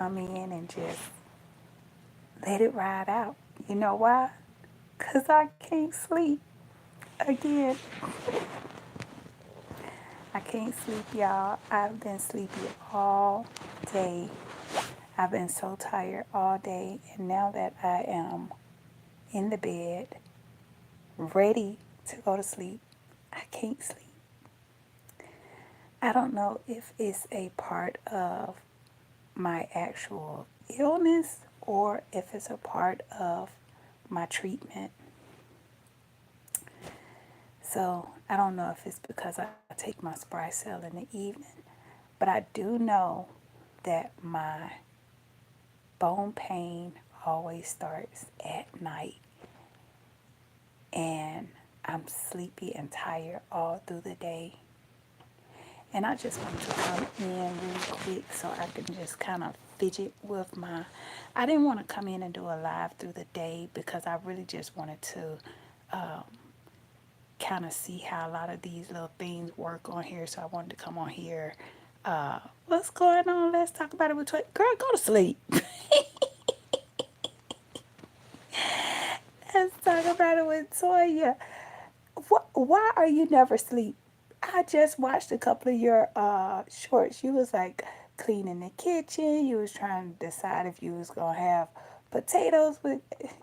come in and just let it ride out. You know why? Because I can't sleep. Again, I can't sleep, y'all. I've been sleepy all day. I've been so tired all day. And now that I am in the bed, ready to go to sleep, I can't sleep. I don't know if it's a part of my actual illness or if it's a part of my treatment. So I don't know if it's because I take my spry cell in the evening, but I do know that my bone pain always starts at night, and I'm sleepy and tired all through the day. And I just wanted to come in really quick so I can just kind of fidget with my. I didn't want to come in and do a live through the day because I really just wanted to kind of see how a lot of these little things work on here. So I wanted to come on here. What's going on? Let's talk about it with Toy. Girl, go to sleep. Let's talk about it with Toya. Why are you never asleep? I just watched a couple of your shorts. You was like cleaning the kitchen. You was trying to decide if you was gonna have potatoes with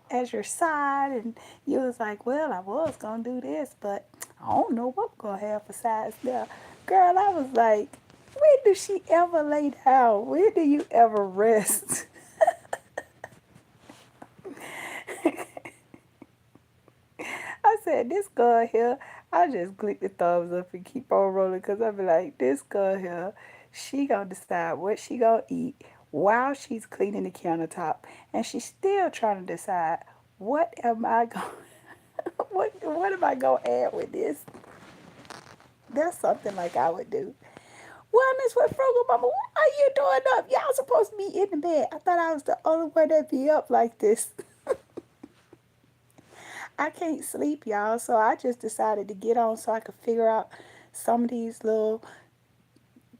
as your side, and you was like, "Well, I was gonna do this, but I don't know what I'm gonna have for sides now." Girl, I was like, "When do she ever lay down? When do you ever rest?" I said, this girl here, I just click the thumbs up and keep on rolling because I be like, this girl here, she gonna decide what she gonna eat while she's cleaning the countertop, and she's still trying to decide what am I going, what am I gonna add with this? That's something like I would do. Wellness with Frugal Mama, what are you doing up? Y'all supposed to be in the bed. I thought I was the only one that be up like this. I can't sleep, y'all. So I just decided to get on so I could figure out some of these little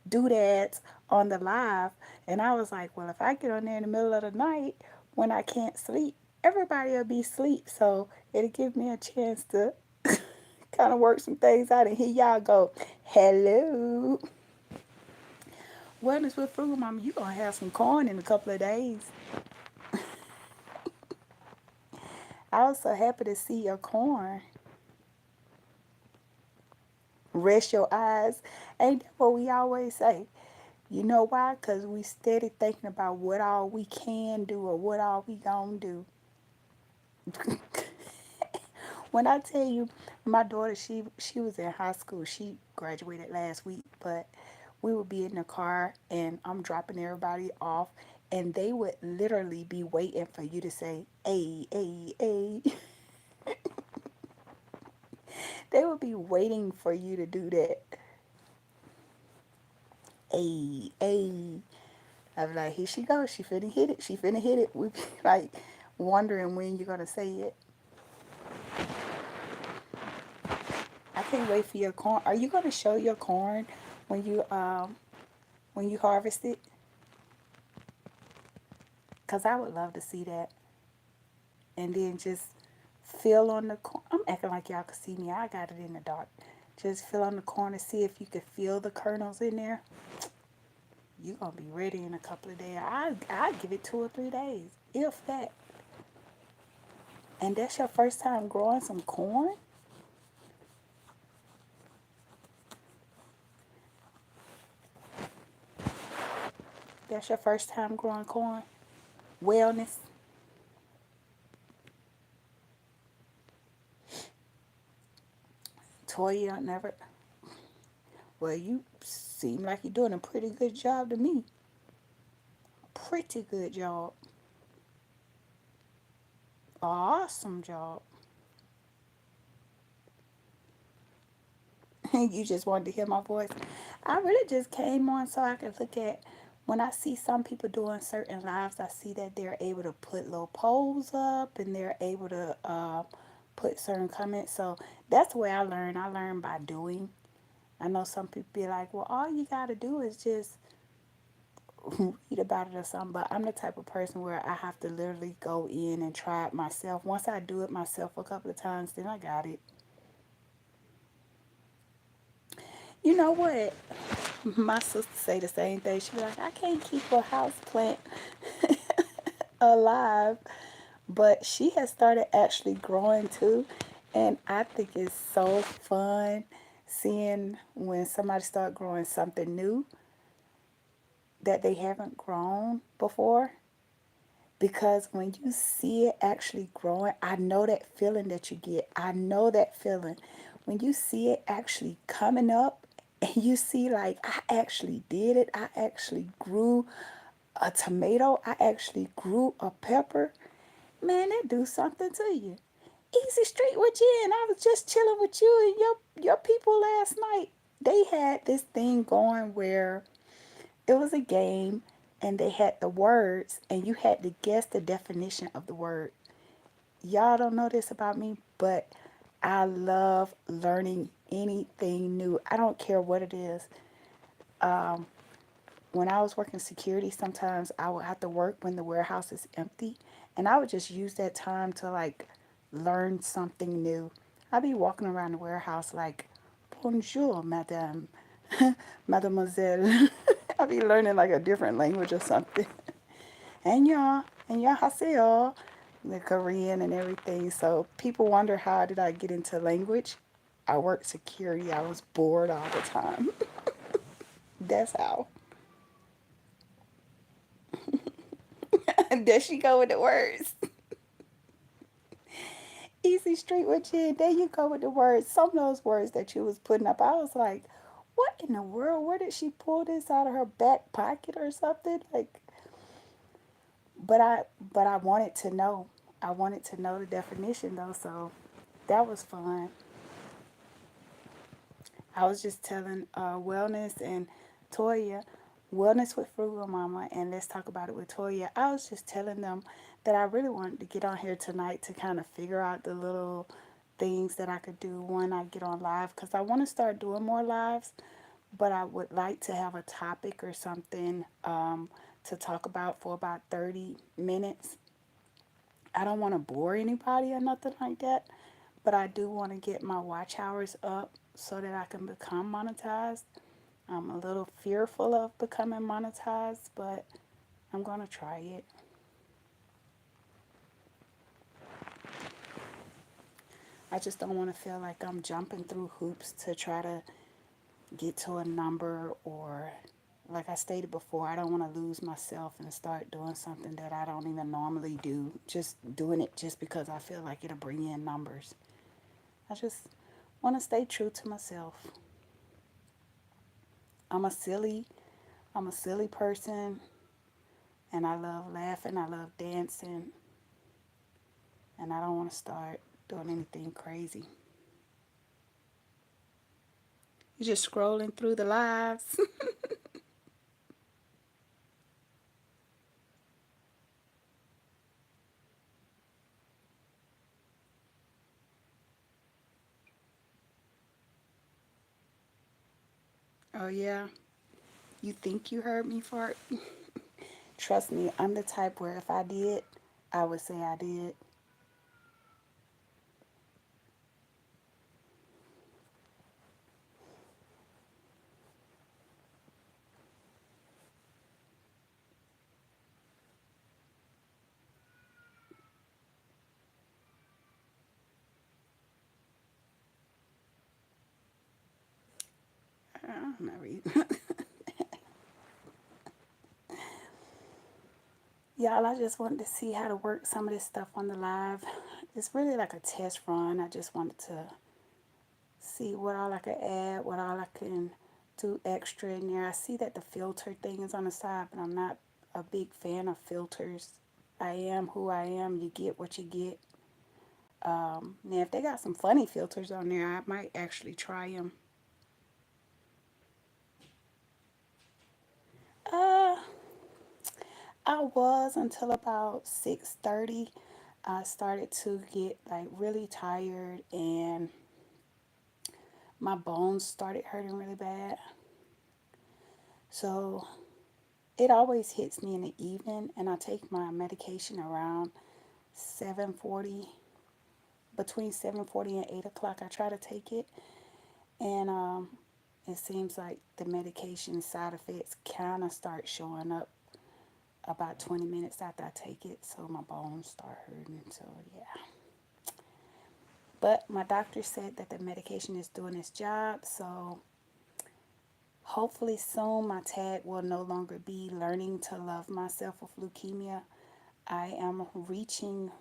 doodads on the live. And I was like, well, if I get on there in the middle of the night when I can't sleep, everybody will be asleep. So it'll give me a chance to kind of work some things out. And here y'all go. Hello. Wellness with Frugal Mama, you going to have some corn in a couple of days. I was so happy to see your corn. Rest your eyes. Ain't that what we always say? You know why? Because we steady thinking about what all we can do or what all we gonna do. When I tell you, my daughter, she was in high school. She graduated last week, but we would be in the car and I'm dropping everybody off, and they would literally be waiting for you to say, "Hey, hey, hey." They would be waiting for you to do that. Hey, hey. I'd be like, here she goes. She finna hit it. She finna hit it. We be like wondering when you're gonna say it. I can't wait for your corn. Are you gonna show your corn when you harvest it? Cause I would love to see that. And then just feel on the corn. I'm acting like y'all can see me. I got it in the dark. Just feel on the corn to see if you can feel the kernels in there. You're gonna be ready in a couple of days. I give it 2 or 3 days, if that. And that's your first time growing some corn. That's your first time growing corn. Wellness. Toya never. Well, you seem like you're doing a pretty good job to me. Pretty good job. Awesome job. You just wanted to hear my voice. I really just came on so I could look at when I see some people doing certain lives. I see that they're able to put little polls up and they're able to put certain comments. So that's the way I learn. I learn by doing. I know some people be like, well, all you got to do is just read about it or something, but I'm the type of person where I have to literally go in and try it myself. Once I do it myself a couple of times, then I got it. You know what? My sister say the same thing. She be like, I can't keep a house plant alive, but she has started actually growing too, and I think it's so fun seeing when somebody start growing something new that they haven't grown before, because when you see it actually growing, I know that feeling that you get. I know that feeling when you see it actually coming up, and you see like, I actually did it. I actually grew a tomato. I actually grew a pepper. Man, that do something to you. Easy Street with Jen. I was just chilling with you and your people last night. They had this thing going where it was a game, and they had the words, and you had to guess the definition of the word. Y'all don't know this about me, but I love learning anything new. I don't care what it is. When I was working security, sometimes I would have to work when the warehouse is empty, and I would just use that time to like learn something new. I'd be walking around the warehouse like, bonjour, madame, mademoiselle. I'd be learning like a different language or something. And y'all, haseyo, the Korean and everything. So people wonder, how did I get into language? I worked security. I was bored all the time. That's how. There she go with the words. Easy Street with you. There you go with the words. Some of those words that you was putting up, I was like, what in the world? Where did she pull this out of her back pocket or something? Like, but I wanted to know. I wanted to know the definition though, so that was fun. I was just telling Wellness and Toya, Wellness with Frugal Mama, and Let's Talk About It with Toya. I was just telling them that I really wanted to get on here tonight to kind of figure out the little things that I could do when I get on live, because I want to start doing more lives, but I would like to have a topic or something to talk about for about 30 minutes. I don't want to bore anybody or nothing like that, but I do want to get my watch hours up so that I can become monetized. I'm a little fearful of becoming monetized, but I'm going to try it. I just don't want to feel like I'm jumping through hoops to try to get to a number, or like I stated before, I don't want to lose myself and start doing something that I don't even normally do, just doing it just because I feel like it'll bring in numbers. I just want to stay true to myself. I'm a silly I'm a silly person, and I love laughing, I love dancing, and I don't want to start doing anything crazy. You're just scrolling through the lives. Oh yeah, you think you heard me fart? Trust me, I'm the type where if I did, I would say I did. I'm not reading. Y'all, I just wanted to see how to work some of this stuff on the live. It's really like a test run. I just wanted to see what all I could add, what all I can do extra in there. I see that the filter thing is on the side, but I'm not a big fan of filters. I am who I am. You get what you get. Now, if they got some funny filters on there, I might actually try them. Uh, I was until about 6:30. I started to get like really tired, and my bones started hurting really bad. So it always hits me in the evening, and I take my medication around 7:40, between 7:40 and 8 o'clock. I try to take it, and it seems like the medication side effects kind of start showing up about 20 minutes after I take it, so my bones start hurting. So yeah, but my doctor said that the medication is doing its job, so hopefully soon my tag will no longer be learning to love myself with leukemia. I am reaching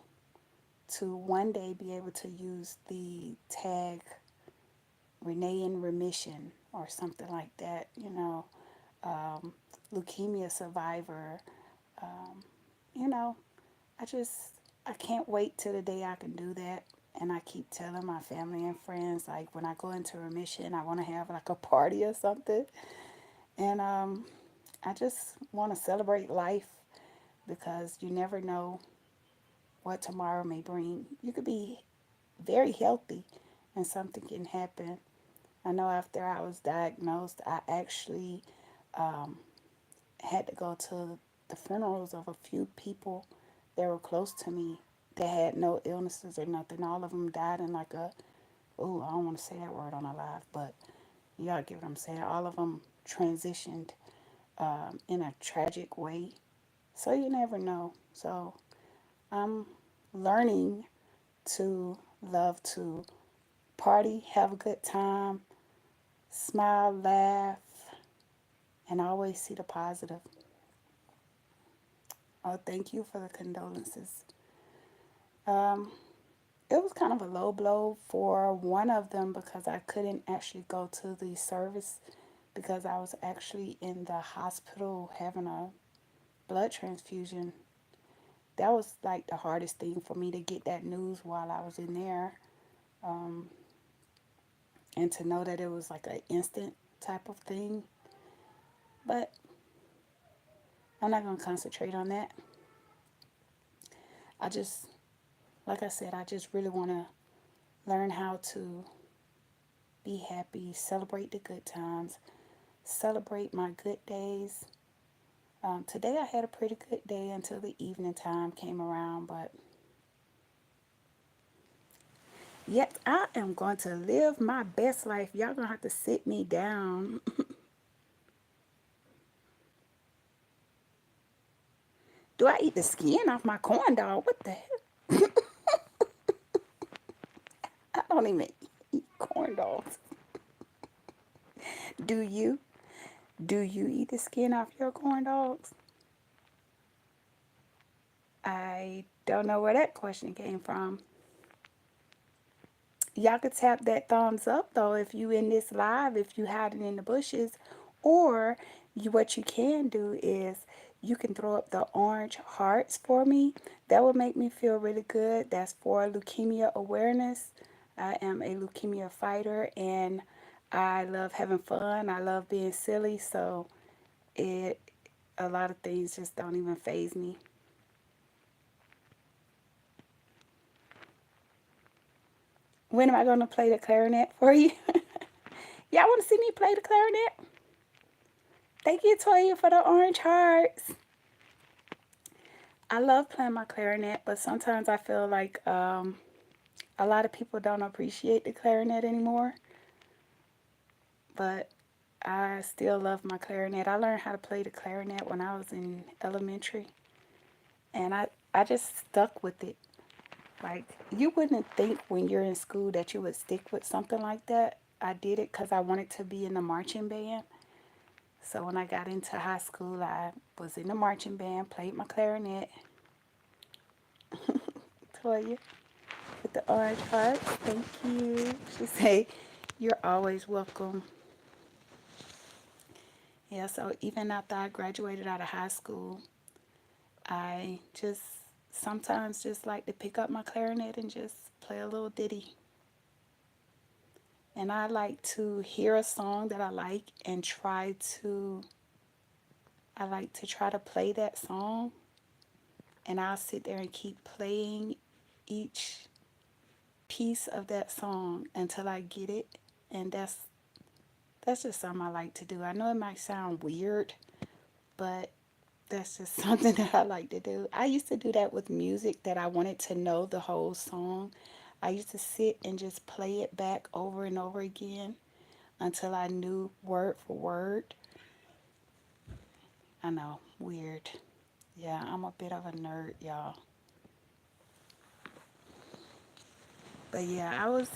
to one day be able to use the tag Renae in remission or something like that, um, leukemia survivor. Um, you know, I just, I can't wait till the day I can do that. And I keep telling my family and friends, like, when I go into remission, I want to have like a party or something. And I just want to celebrate life because you never know what tomorrow may bring. You could be very healthy and something can happen. I know after I was diagnosed, I actually um, had to go to the funerals of a few people that were close to me that had no illnesses or nothing. All of them died in like a, oh, I don't want to say that word on a live, but y'all get what I'm saying. All of them transitioned in a tragic way. So you never know. So I'm learning to love to party, have a good time, smile, laugh, and always see the positive. Oh, thank you for the condolences. Um, it was kind of a low blow for one of them because I couldn't actually go to the service because I was actually in the hospital having a blood transfusion. That was like the hardest thing for me to get that news while I was in there, um, and to know that it was like an instant type of thing. But I'm not going to concentrate on that. I just, like I said, I just really want to learn how to be happy, celebrate the good times, celebrate my good days. Today I had a pretty good day until the evening time came around, but yet I am going to live my best life. Y'all gonna have to sit me down. Do I eat the skin off my corn dog? What the hell? I don't even eat corn dogs. Do you? Do you eat the skin off your corn dogs? I don't know where that question came from. Y'all could tap that thumbs up though if you in this live, if you hiding in the bushes, or what you can do is you can throw up the orange hearts for me. That would make me feel really good. That's for leukemia awareness. I am a leukemia fighter and I love having fun. I love being silly, so it a lot of things just don't even faze me. When am I going to play the clarinet for you? Y'all want to see me play the clarinet? Thank you, Toya, for the orange hearts. I love playing my clarinet, but sometimes I feel like a lot of people don't appreciate the clarinet anymore. But I still love my clarinet. I learned how to play the clarinet when I was in elementary, and I just stuck with it. Like, you wouldn't think when you're in school that you would stick with something like that. I did it because I wanted to be in the marching band. So when I got into high school, I was in the marching band, played my clarinet. Toya with the orange hearts. Thank you. She say, "You're always welcome." Yeah, so even after I graduated out of high school, I just sometimes just like to pick up my clarinet and just play a little ditty. And I like to hear a song that I like and I like to try to play that song, and I'll sit there and keep playing each piece of that song until I get it. And that's just something I like to do. I know it might sound weird, but That's just something that I like to do. I used to do that with music that I wanted to know the whole song. I used to sit and just play it back over and over again until I knew word for word. I know, weird. Yeah, I'm a bit of a nerd, y'all. But yeah, I was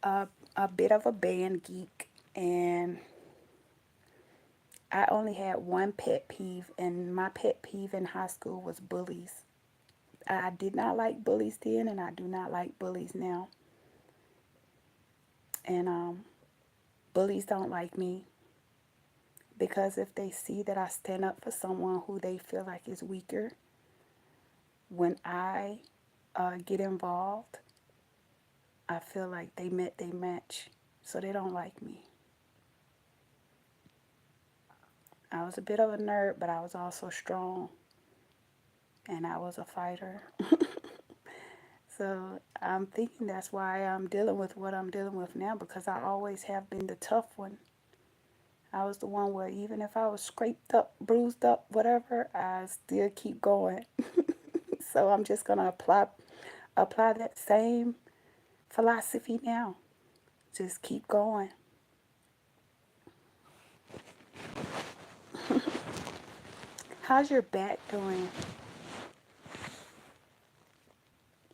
a, a bit of a band geek, and I only had one pet peeve, and my pet peeve in high school was bullies. I did not like bullies then, and I do not like bullies now. And bullies don't like me because if they see that I stand up for someone who they feel like is weaker, when I get involved, I feel like they met their match, so they don't like me. I was a bit of a nerd, but I was also strong, and I was a fighter. So I'm thinking that's why I'm dealing with what I'm dealing with now, because I always have been the tough one. I was the one where even if I was scraped up, bruised up, whatever, I still keep going. So I'm just gonna apply that same philosophy now. Just keep going. How's your back doing?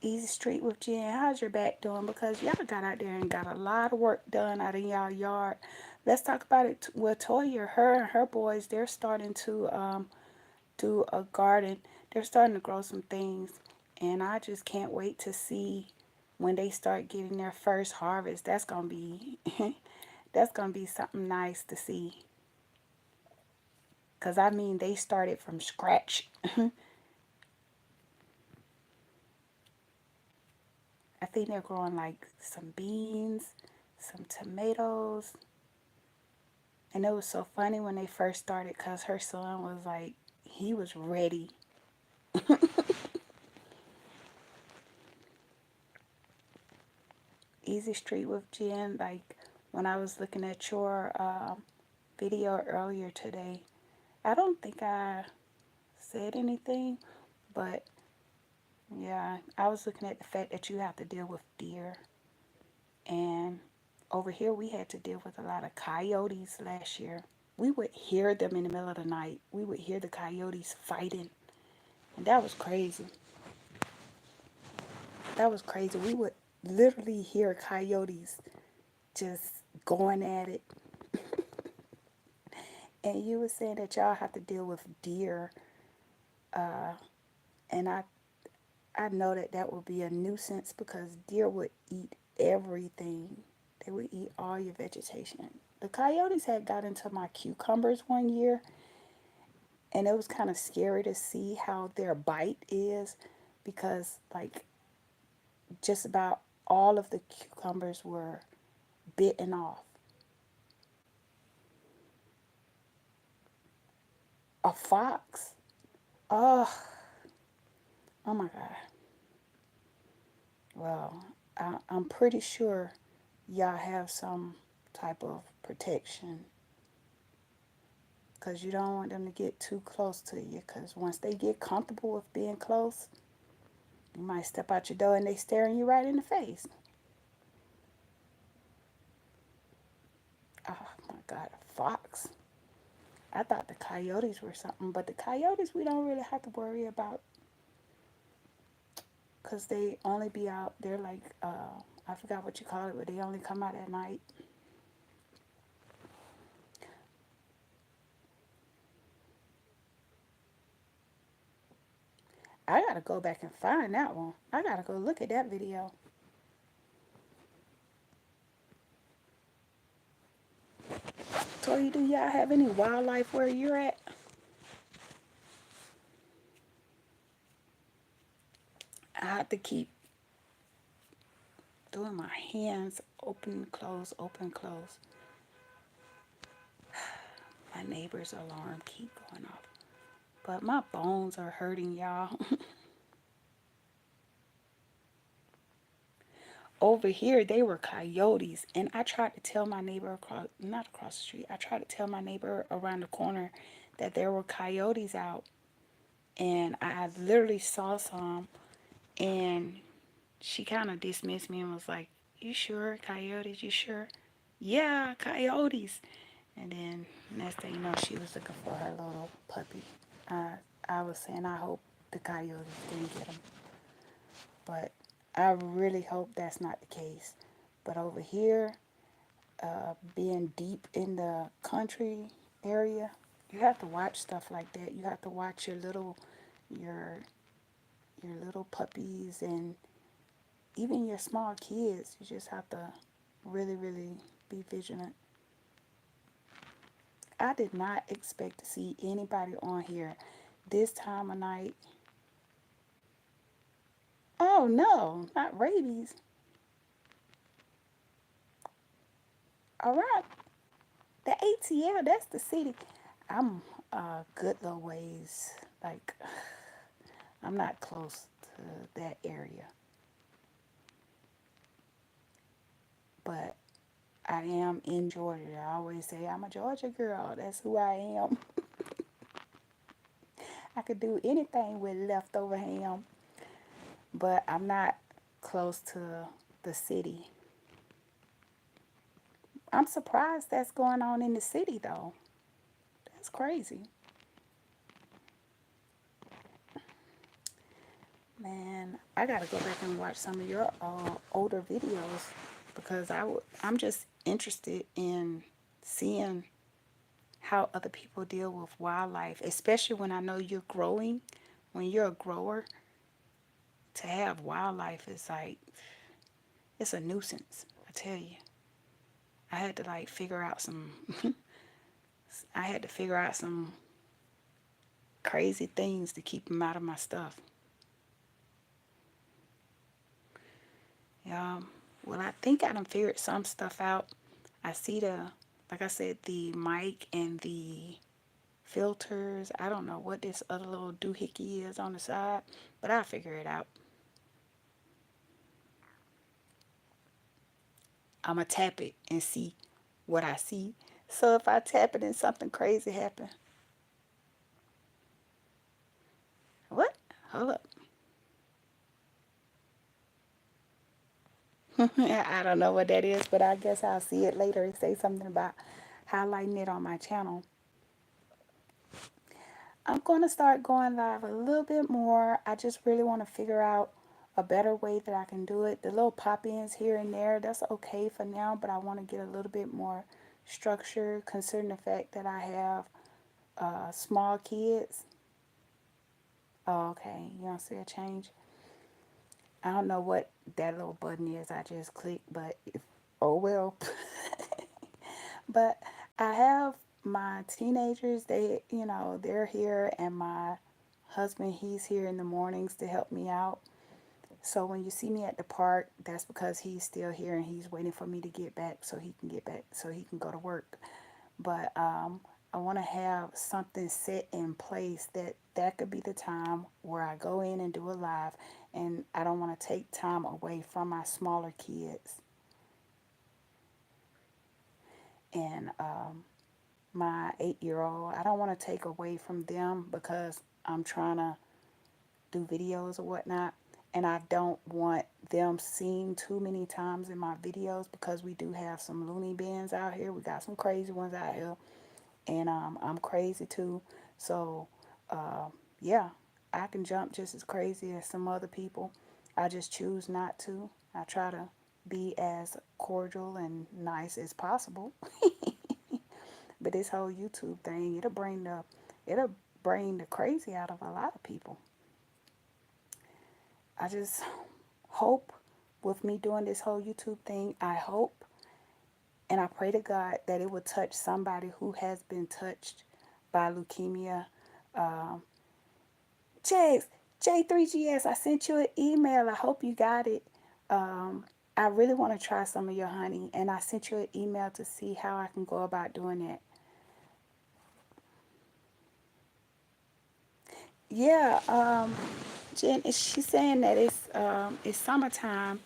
Easy Street with Jen. How's your back doing? Because y'all got out there and got a lot of work done out in y'all yard. Let's talk about it. Well, Toya, her and her boys, they're starting to do a garden. They're starting to grow some things, and I just can't wait to see when they start getting their first harvest. That's gonna be that's gonna be something nice to see. Cause I mean, they started from scratch. I think they're growing like some beans, some tomatoes, and it was so funny when they first started, cause her son was like, he was ready. Easy Street with Jen. Like when I was looking at your video earlier today, I don't think I said anything, but yeah, I was looking at the fact that you have to deal with deer. And over here, we had to deal with a lot of coyotes last year. We would hear them in the middle of the night. We would hear the coyotes fighting. And that was crazy. That was crazy. We would literally hear coyotes just going at it. And you were saying that y'all have to deal with deer. And I know that that would be a nuisance because deer would eat everything. They would eat all your vegetation. The coyotes had got into my cucumbers one year, and it was kind of scary to see how their bite is because, like, just about all of the cucumbers were bitten off. A fox? Oh, oh my God. Well, I'm pretty sure y'all have some type of protection because you don't want them to get too close to you because once they get comfortable with being close, you might step out your door and they staring you right in the face. Oh my God, a fox. I thought the coyotes were something, but the coyotes we don't really have to worry about because they only be out. They're like, I forgot what you call it, but they only come out at night. I gotta go back and find that one. I gotta go look at that video. Tori, do y'all have any wildlife where you're at? I have to keep doing my hands open, close, open, close. My neighbor's alarm keep going off. But my bones are hurting, y'all. Over here, they were coyotes, and I tried to tell my neighbor across, not across the street. I tried to tell my neighbor around the corner that there were coyotes out, and I literally saw some, and she kind of dismissed me and was like, "You sure coyotes? You sure?" "Yeah, coyotes." And then next thing you know, she was looking for her little puppy. I I was saying I hope the coyotes didn't get him, but I really hope that's not the case. But over here, being deep in the country area, you have to watch stuff like that. You have to watch your your little puppies and even your small kids. You just have to really be vigilant. I did not expect to see anybody on here this time of night. Oh no, not rabies. Around the ATL, that's the city. I'm good little ways. Like, I'm not close to that area, but I am in Georgia. I always say I'm a Georgia girl. That's who I am. I could do anything with leftover ham, but I'm not close to the city. I'm surprised that's going on in the city though. That's crazy. Man, I gotta go back and watch some of your older videos because I'm just interested in seeing how other people deal with wildlife, especially when I know you're growing. When you're a grower, to have wildlife is like, it's a nuisance. I tell you, I had to like figure out some, I had to figure out some crazy things to keep them out of my stuff. Well, I think I done figured some stuff out. I see like I said, the mic and the filters. I don't know what this other little doohickey is on the side, but I'll figure it out. I'm going to tap it and see what I see. So if I tap it and something crazy happen, what? Hold up. I don't know what that is, but I guess I'll see it later and say something about highlighting it on my channel. I'm going to start going live a little bit more. I just really want to figure out a better way that I can do it. The little pop-ins here and there, that's okay for now, but I want to get a little bit more structure considering the fact that I have small kids. Oh, okay, you don't see a change? I don't know what that little button is I just clicked, but oh well. But I have my teenagers, they're here, and my husband, he's here in the mornings to help me out. So when you see me at the park, that's because he's still here and he's waiting for me to get back so he can get back so he can go to work. But I want to have something set in place that could be the time where I go in and do a live, and I don't want to take time away from my smaller kids. And my 8-year old, I don't want to take away from them because I'm trying to do videos or whatnot. And I don't want them seen too many times in my videos because we do have some loony bins out here. We got some crazy ones out here. And I'm crazy too. So, yeah, I can jump just as crazy as some other people. I just choose not to. I try to be as cordial and nice as possible. But this whole YouTube thing, it'll bring the crazy out of a lot of people. I just hope with me doing this whole YouTube thing, I hope and I pray to God that it will touch somebody who has been touched by leukemia. Um, Jax, J3GS, I sent you an email. I hope you got it. Um, I really want to try some of your honey, and I sent you an email to see how I can go about doing that. Yeah, Jen, she's saying that it's summertime,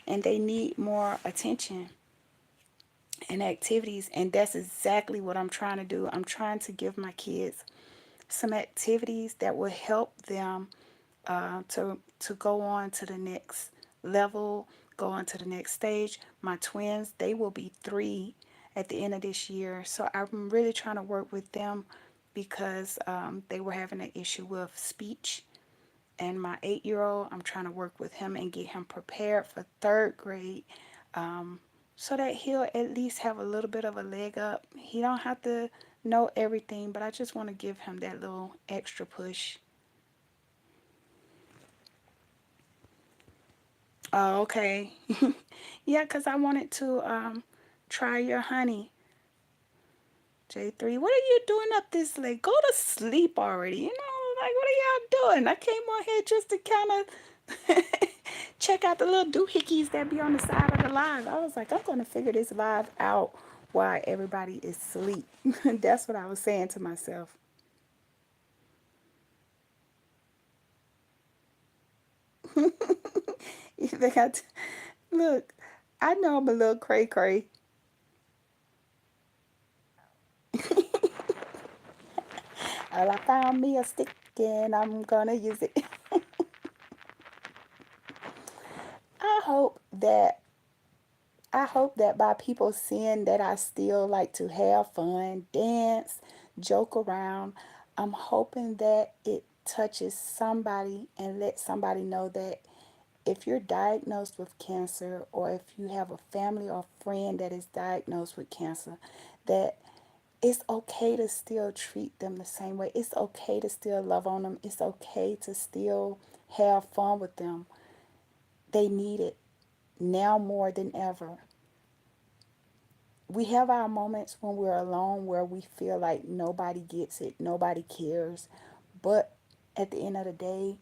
and they need more attention and activities, and that's exactly what I'm trying to do. I'm trying to give my kids some activities that will help them to go on to the next level, go on to the next stage. My twins, they will be 3 at the end of this year. So I'm really trying to work with them because they were having an issue with speech. And my 8-year old, I'm trying to work with him and get him prepared for third grade, um, so that he'll at least have a little bit of a leg up. He don't have to know everything, but I just want to give him that little extra push. Oh, okay. Yeah, because I wanted to try your honey. J3, what are you doing up this late? Go to sleep already. Like, what are y'all doing? I came on here just to kind of check out the little doohickeys that be on the side of the live. I was like, I'm going to figure this live out while everybody is asleep. That's what I was saying to myself. You think look, I know I'm a little cray cray. Well, I found me a stick and I'm going to use it. I hope that I hope that by people seeing that I still like to have fun, dance, joke around, I'm hoping that it touches somebody and let somebody know that if you're diagnosed with cancer or if you have a family or friend that is diagnosed with cancer, that it's okay to still treat them the same way. It's okay to still love on them. It's okay to still have fun with them. They need it now more than ever. We have our moments when we're alone where we feel like nobody gets it, nobody cares. But at the end of the day,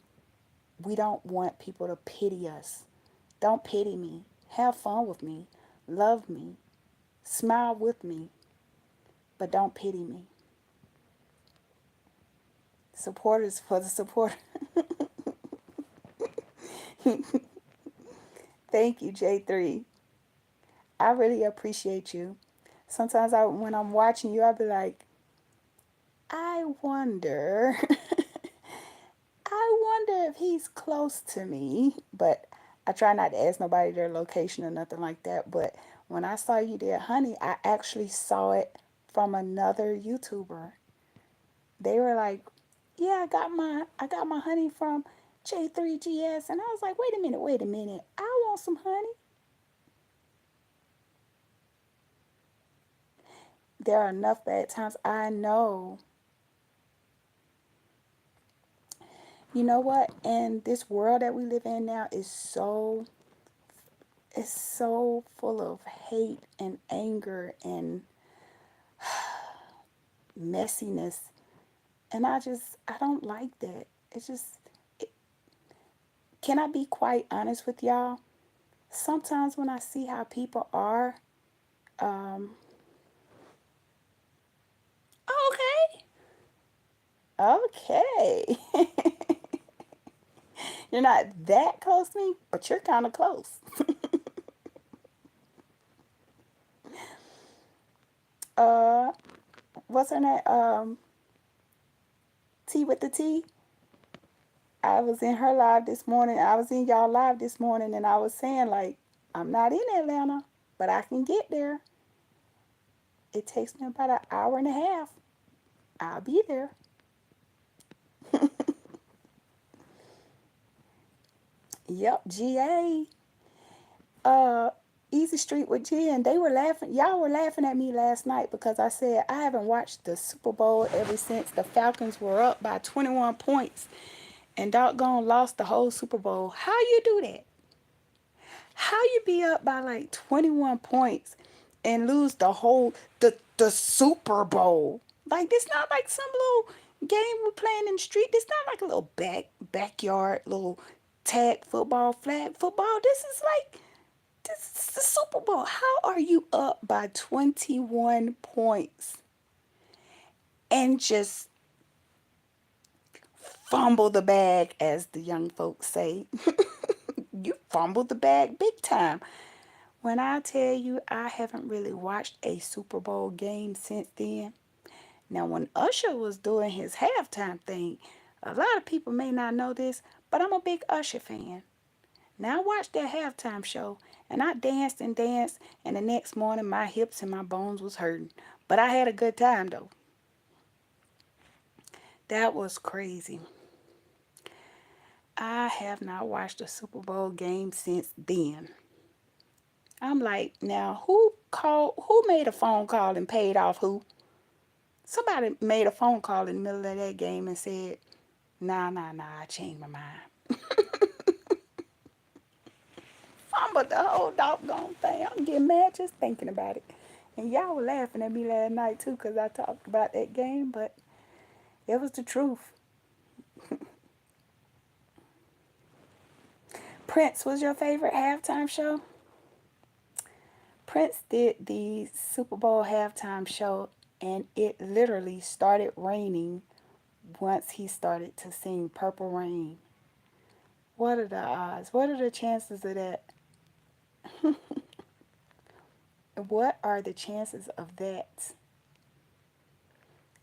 we don't want people to pity us. Don't pity me. Have fun with me. Love me. Smile with me. But don't pity me. Supporters for the support. Thank you, J3. I really appreciate you. Sometimes when I'm watching you, I'll be like, I wonder I wonder if he's close to me, but I try not to ask nobody their location or nothing like that. But when I saw you there, honey, I actually saw it from another YouTuber. They were like, "Yeah, I got my honey from J3GS," and I was like, wait a minute, I want some honey." There are enough bad times. I know. You know what? And this world that we live in now is so full of hate and anger and messiness. And I don't like that. It's just, it, can I be quite honest with y'all? Sometimes when I see how people are, um, okay, okay. You're not that close to me, but you're kind of close. Uh, what's her name? T with the T. I was in her live this morning. I was in y'all live this morning, and I was saying like, I'm not in Atlanta, but I can get there. It takes me about an hour and a half. I'll be there. Yep, GA. Uh, Easy Street with Jen. They were laughing. Y'all were laughing at me last night because I said I haven't watched the Super Bowl ever since the Falcons were up by 21 points and doggone lost the whole Super Bowl. How you do that? How you be up by like 21 points and lose the Super Bowl? Like this not like some little game we're playing in the street. This not like a little backyard little tag football, flag football. This is the Super Bowl. How are you up by 21 points and just fumble the bag, as the young folks say? You fumbled the bag big time. When I tell you I haven't really watched a Super Bowl game since then, Now, when Usher was doing his halftime thing, a lot of people may not know this, but I'm a big Usher fan. Now, I watched that halftime show and I danced and danced, and the next morning my hips and my bones was hurting. But I had a good time though. That was crazy. I have not watched a Super Bowl game since then. I'm like, now who made a phone call and paid off who? Somebody made a phone call in the middle of that game and said, nah, I changed my mind. Fumbled the whole doggone thing. I'm getting mad just thinking about it. And y'all were laughing at me last night too because I talked about that game, but it was the truth. Prince was your favorite halftime show? Prince did the Super Bowl halftime show and it literally started raining once he started to sing Purple Rain. What are the odds? What are the chances of that? What are the chances of that?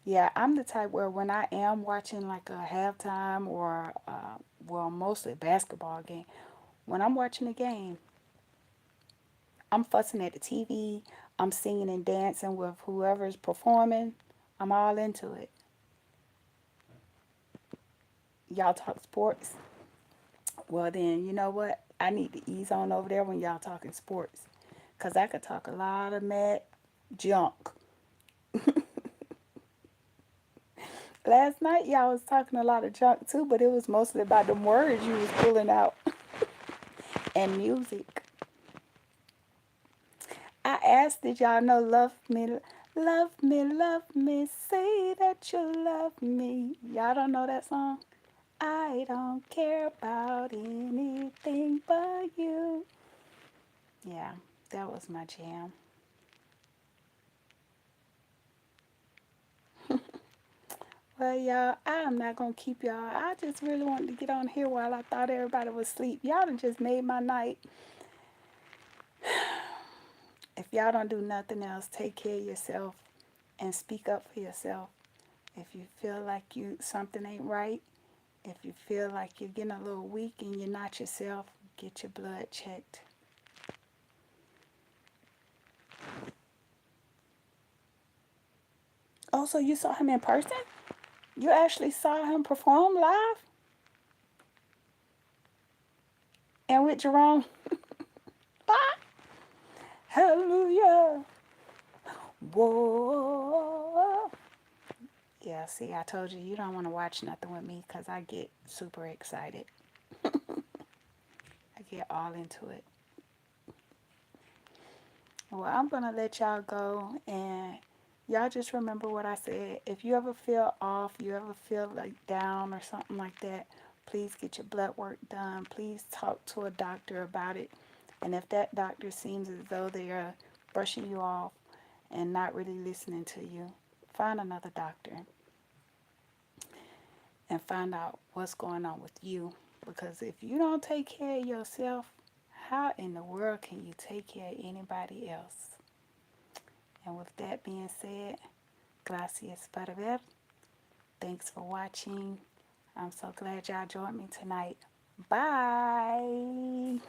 Yeah, I'm the type where when I am watching like a halftime or, well, mostly a basketball game, when I'm watching a game, I'm fussing at the TV, I'm singing and dancing with whoever's performing, I'm all into it. Y'all talk sports? Well, then, you know what? I need to ease on over there when y'all talking sports. Because I could talk a lot of mad junk. Last night, y'all was talking a lot of junk too, but it was mostly about the words you was pulling out and music. I asked, did y'all know love me, say that you love me. Y'all don't know that song? I don't care about anything but you. Yeah, that was my jam. Well, y'all, I am not going to keep y'all. I just really wanted to get on here while I thought everybody was asleep. Y'all done just made my night. If y'all don't do nothing else, take care of yourself and speak up for yourself. If you feel like you something ain't right, if you feel like you're getting a little weak and you're not yourself, get your blood checked. Oh, so you saw him in person? You actually saw him perform live? And with Jerome? Ah, hallelujah. Whoa. Yeah, see, I told you, you don't want to watch nothing with me because I get super excited. I get all into it. Well, I'm going to let y'all go and y'all just remember what I said. If you ever feel off, you ever feel like down or something like that, please get your blood work done. Please talk to a doctor about it. And if that doctor seems as though they are brushing you off and not really listening to you, find another doctor and find out what's going on with you. Because if you don't take care of yourself, how in the world can you take care of anybody else? And with that being said, gracias para ver. Thanks for watching. I'm so glad y'all joined me tonight. Bye.